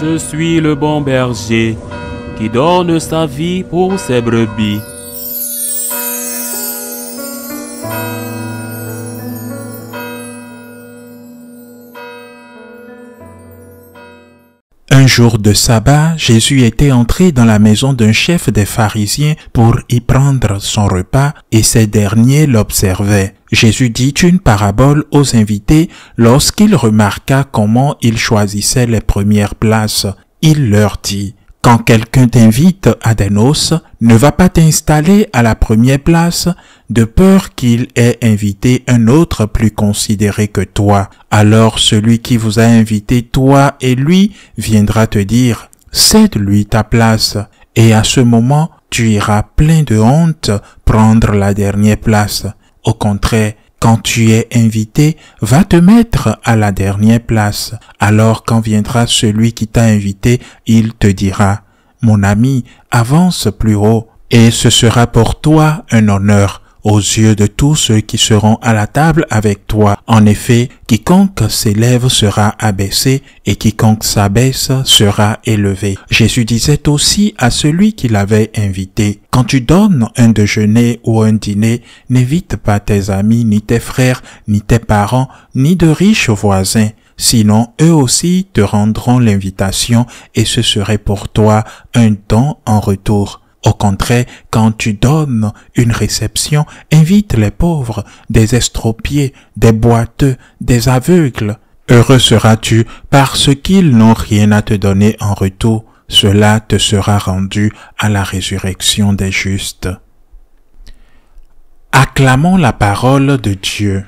Je suis le bon berger qui donne sa vie pour ses brebis. Un jour de sabbat, Jésus était entré dans la maison d'un chef des pharisiens pour y prendre son repas et ces derniers l'observaient. Jésus dit une parabole aux invités lorsqu'il remarqua comment ils choisissaient les premières places. Il leur dit: « Quand quelqu'un t'invite à des noces, ne va pas t'installer à la première place, de peur qu'il ait invité un autre plus considéré que toi. Alors celui qui vous a invité, toi et lui, viendra te dire: cède-lui ta place. Et à ce moment, tu iras plein de honte prendre la dernière place. Au contraire, quand tu es invité, va te mettre à la dernière place. Alors quand viendra celui qui t'a invité, il te dira: mon ami, avance plus haut. Et ce sera pour toi un honneur aux yeux de tous ceux qui seront à la table avec toi. En effet, quiconque s'élève sera abaissé et quiconque s'abaisse sera élevé. Jésus disait aussi à celui qui l'avait invité: quand tu donnes un déjeuner ou un dîner, n'invite pas tes amis, ni tes frères, ni tes parents, ni de riches voisins. Sinon, eux aussi te rendront l'invitation et ce serait pour toi un don en retour. Au contraire, quand tu donnes une réception, invite les pauvres, des estropiés, des boiteux, des aveugles. Heureux seras-tu parce qu'ils n'ont rien à te donner en retour. Cela te sera rendu à la résurrection des justes. Acclamons la parole de Dieu.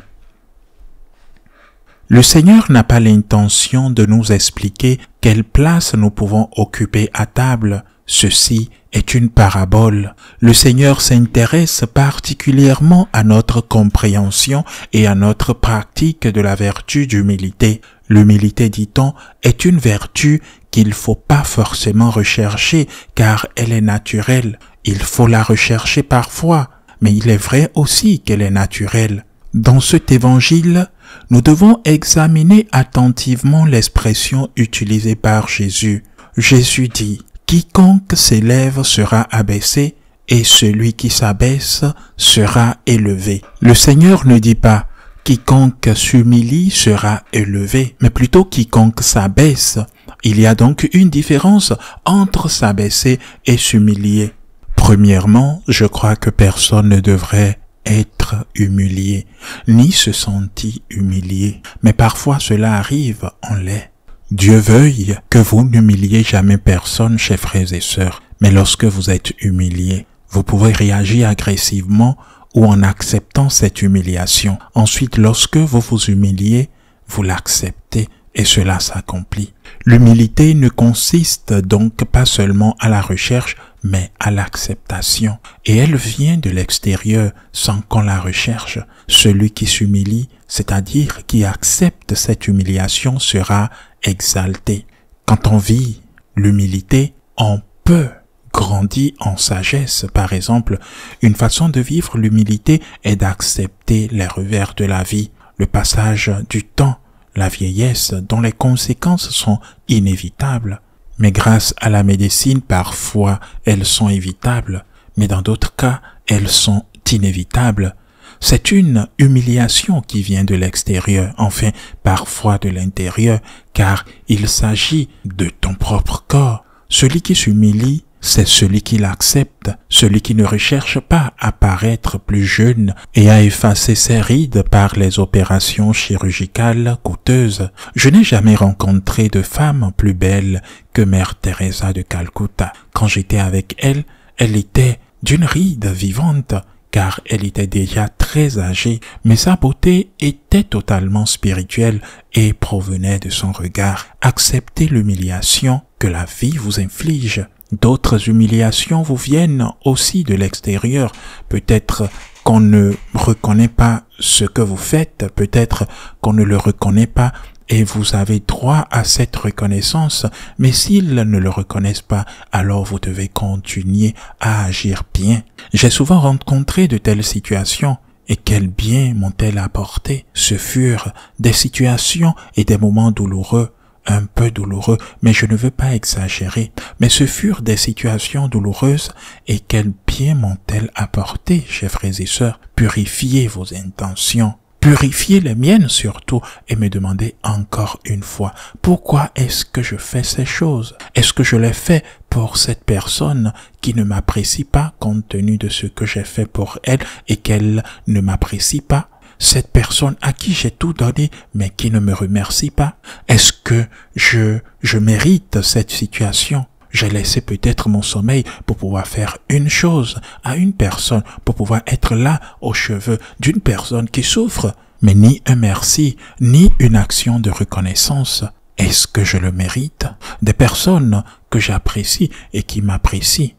Le Seigneur n'a pas l'intention de nous expliquer quelle place nous pouvons occuper à table. Ceci est une parabole. Le Seigneur s'intéresse particulièrement à notre compréhension et à notre pratique de la vertu d'humilité. L'humilité, dit-on, est une vertu qu'il ne faut pas forcément rechercher car elle est naturelle. Il faut la rechercher parfois, mais il est vrai aussi qu'elle est naturelle. Dans cet évangile, nous devons examiner attentivement l'expression utilisée par Jésus. Jésus dit: « Quiconque s'élève sera abaissé, et celui qui s'abaisse sera élevé. » Le Seigneur ne dit pas « quiconque s'humilie sera élevé », mais plutôt « quiconque s'abaisse ». Il y a donc une différence entre s'abaisser et s'humilier. Premièrement, je crois que personne ne devrait être humilié, ni se sentir humilié. Mais parfois cela arrive, on l'est. Dieu veuille que vous n'humiliez jamais personne, chers frères et sœurs. Mais lorsque vous êtes humilié, vous pouvez réagir agressivement ou en acceptant cette humiliation. Ensuite, lorsque vous vous humiliez, vous l'acceptez et cela s'accomplit. L'humilité ne consiste donc pas seulement à la recherche, mais à l'acceptation. Et elle vient de l'extérieur sans qu'on la recherche. Celui qui s'humilie, c'est-à-dire qui accepte cette humiliation, sera exalté. Quand on vit l'humilité, on peut grandir en sagesse. Par exemple, une façon de vivre l'humilité est d'accepter les revers de la vie, le passage du temps, la vieillesse dont les conséquences sont inévitables. Mais grâce à la médecine, parfois, elles sont évitables, mais dans d'autres cas, elles sont inévitables. C'est une humiliation qui vient de l'extérieur, enfin, parfois de l'intérieur, car il s'agit de ton propre corps. Celui qui s'humilie, c'est celui qui l'accepte, celui qui ne recherche pas à paraître plus jeune et à effacer ses rides par les opérations chirurgicales coûteuses. Je n'ai jamais rencontré de femme plus belle que Mère Teresa de Calcutta. Quand j'étais avec elle, elle était d'une ride vivante, car elle était déjà très âgée, mais sa beauté était totalement spirituelle et provenait de son regard. Acceptez l'humiliation que la vie vous inflige. D'autres humiliations vous viennent aussi de l'extérieur. Peut-être qu'on ne reconnaît pas ce que vous faites, peut-être qu'on ne le reconnaît pas et vous avez droit à cette reconnaissance. Mais s'ils ne le reconnaissent pas, alors vous devez continuer à agir bien. J'ai souvent rencontré de telles situations. Et quel bien m'ont-elles apporté? Ce furent des situations et des moments douloureux. un peu douloureux, mais je ne veux pas exagérer. Mais ce furent des situations douloureuses et quel bien m'ont-elles apporté, chers frères et sœurs. Purifiez vos intentions. Purifiez les miennes surtout et me demandez encore une fois, pourquoi est-ce que je fais ces choses? Est-ce que je les fais pour cette personne qui ne m'apprécie pas compte tenu de ce que j'ai fait pour elle et qu'elle ne m'apprécie pas? Cette personne à qui j'ai tout donné mais qui ne me remercie pas? Est-ce que je mérite cette situation? J'ai laissé peut-être mon sommeil pour pouvoir faire une chose à une personne, pour pouvoir être là aux cheveux d'une personne qui souffre, mais ni un merci, ni une action de reconnaissance. Est-ce que je le mérite? Des personnes que j'apprécie et qui m'apprécient,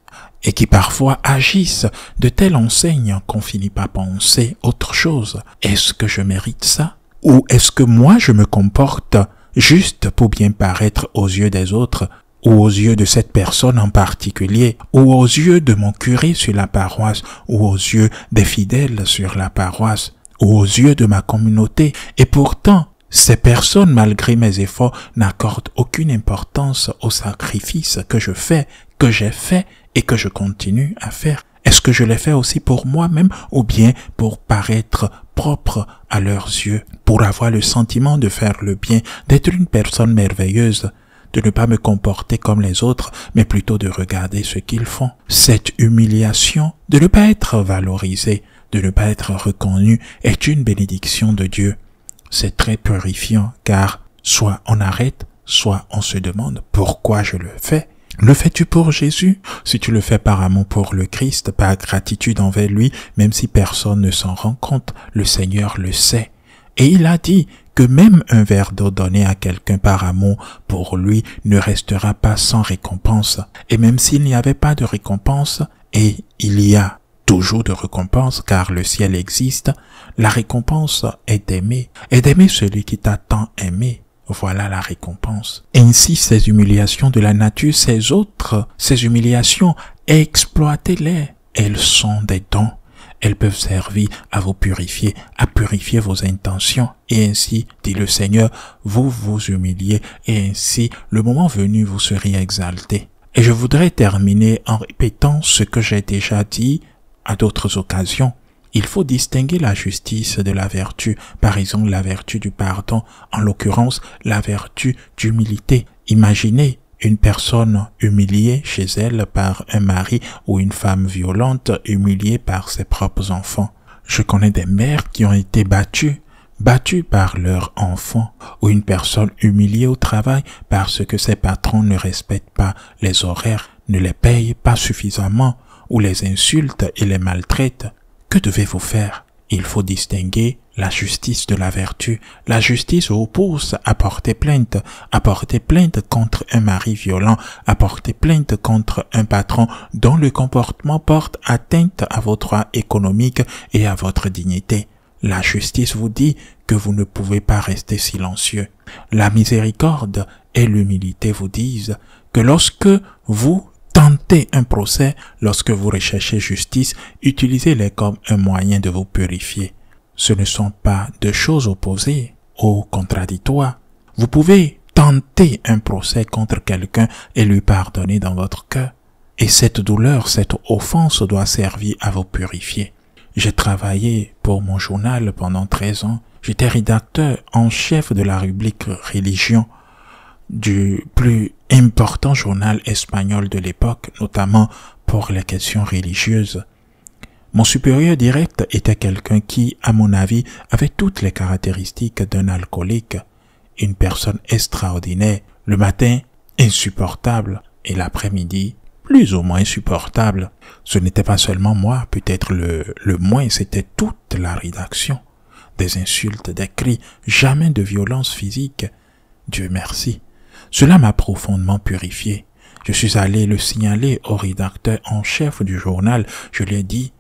et qui parfois agissent de telle enseigne qu'on finit par penser autre chose. Est-ce que je mérite ça? Ou est-ce que moi je me comporte juste pour bien paraître aux yeux des autres, ou aux yeux de cette personne en particulier, ou aux yeux de mon curé sur la paroisse, ou aux yeux des fidèles sur la paroisse, ou aux yeux de ma communauté, et pourtant, ces personnes, malgré mes efforts, n'accordent aucune importance au sacrifice que je fais, que j'ai fait et que je continue à faire. Est-ce que je l'ai fait aussi pour moi-même ou bien pour paraître propre à leurs yeux, pour avoir le sentiment de faire le bien, d'être une personne merveilleuse, de ne pas me comporter comme les autres, mais plutôt de regarder ce qu'ils font. Cette humiliation, de ne pas être valorisé, de ne pas être reconnu, est une bénédiction de Dieu. C'est très purifiant, car soit on arrête, soit on se demande pourquoi je le fais. Le fais-tu pour Jésus? Si tu le fais par amour pour le Christ, par gratitude envers lui, même si personne ne s'en rend compte, le Seigneur le sait. Et il a dit que même un verre d'eau donné à quelqu'un par amour pour lui ne restera pas sans récompense. Et même s'il n'y avait pas de récompense, et il y a toujours de récompense car le ciel existe, la récompense est d'aimer, et d'aimer celui qui t'a tant aimé. Voilà la récompense. Ainsi, ces humiliations de la nature, ces humiliations, exploitez-les. Elles sont des dons. Elles peuvent servir à vous purifier, à purifier vos intentions. Et ainsi, dit le Seigneur, vous vous humiliez et ainsi, le moment venu, vous serez exalté. Et je voudrais terminer en répétant ce que j'ai déjà dit à d'autres occasions. Il faut distinguer la justice de la vertu, par exemple la vertu du pardon, en l'occurrence la vertu d'humilité. Imaginez une personne humiliée chez elle par un mari ou une femme violente humiliée par ses propres enfants. Je connais des mères qui ont été battues par leurs enfants, ou une personne humiliée au travail parce que ses patrons ne respectent pas les horaires, ne les payent pas suffisamment, ou les insultent et les maltraitent. Que devez-vous faire? Il faut distinguer la justice de la vertu. La justice vous pousse à porter plainte contre un mari violent, à porter plainte contre un patron dont le comportement porte atteinte à vos droits économiques et à votre dignité. La justice vous dit que vous ne pouvez pas rester silencieux. La miséricorde et l'humilité vous disent que lorsque vous tentez un procès, lorsque vous recherchez justice, utilisez-les comme un moyen de vous purifier. Ce ne sont pas deux choses opposées ou contradictoires. Vous pouvez tenter un procès contre quelqu'un et lui pardonner dans votre cœur. Et cette douleur, cette offense doit servir à vous purifier. J'ai travaillé pour mon journal pendant 13 ans. J'étais rédacteur en chef de la rubrique Religion, du plus important journal espagnol de l'époque, notamment pour les questions religieuses. Mon supérieur direct était quelqu'un qui, à mon avis, avait toutes les caractéristiques d'un alcoolique, une personne extraordinaire, le matin insupportable et l'après-midi plus ou moins insupportable. Ce n'était pas seulement moi, peut-être le moins, c'était toute la rédaction. Des insultes, des cris, jamais de violence physique. Dieu merci. Cela m'a profondément purifié. Je suis allé le signaler au rédacteur en chef du journal. Je lui ai dit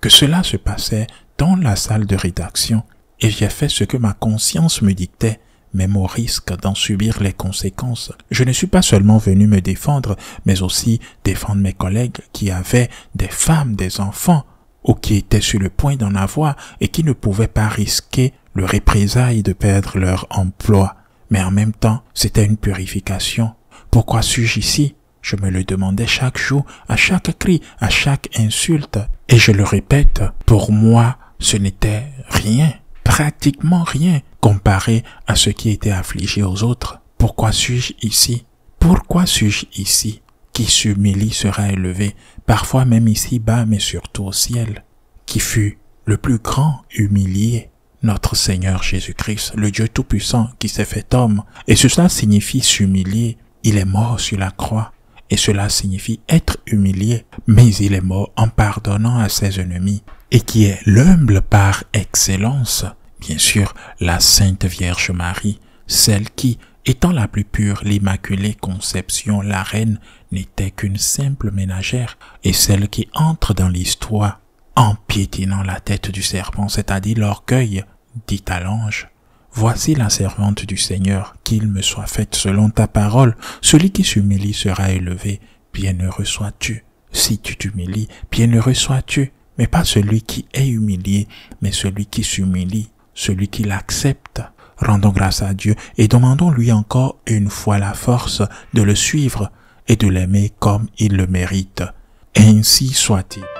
que cela se passait dans la salle de rédaction et j'ai fait ce que ma conscience me dictait, même au risque d'en subir les conséquences. Je ne suis pas seulement venu me défendre, mais aussi défendre mes collègues qui avaient des femmes, des enfants, ou qui étaient sur le point d'en avoir et qui ne pouvaient pas risquer le représailles de perdre leur emploi. mais en même temps, c'était une purification. Pourquoi suis-je ici? Je me le demandais chaque jour, à chaque cri, à chaque insulte. Et je le répète, pour moi, ce n'était rien, pratiquement rien, comparé à ce qui était affligé aux autres. Pourquoi suis-je ici? Pourquoi suis-je ici? Qui s'humilie sera élevé, parfois même ici-bas, mais surtout au ciel. Qui fut le plus grand humilié? Notre Seigneur Jésus-Christ, le Dieu Tout-Puissant qui s'est fait homme. Et cela signifie s'humilier. Il est mort sur la croix. Et cela signifie être humilié. Mais il est mort en pardonnant à ses ennemis. Et qui est l'humble par excellence? Bien sûr, la Sainte Vierge Marie, celle qui, étant la plus pure, l'Immaculée Conception, la reine, n'était qu'une simple ménagère. Et celle qui entre dans l'histoire en piétinant la tête du serpent, c'est-à-dire l'orgueil, dit à l'ange, « Voici la servante du Seigneur, qu'il me soit faite selon ta parole. Celui qui s'humilie sera élevé. Bienheureux sois-tu. Si tu t'humilies, bienheureux sois-tu. Mais pas celui qui est humilié, mais celui qui s'humilie, celui qui l'accepte. » Rendons grâce à Dieu et demandons-lui encore une fois la force de le suivre et de l'aimer comme il le mérite. Ainsi soit-il.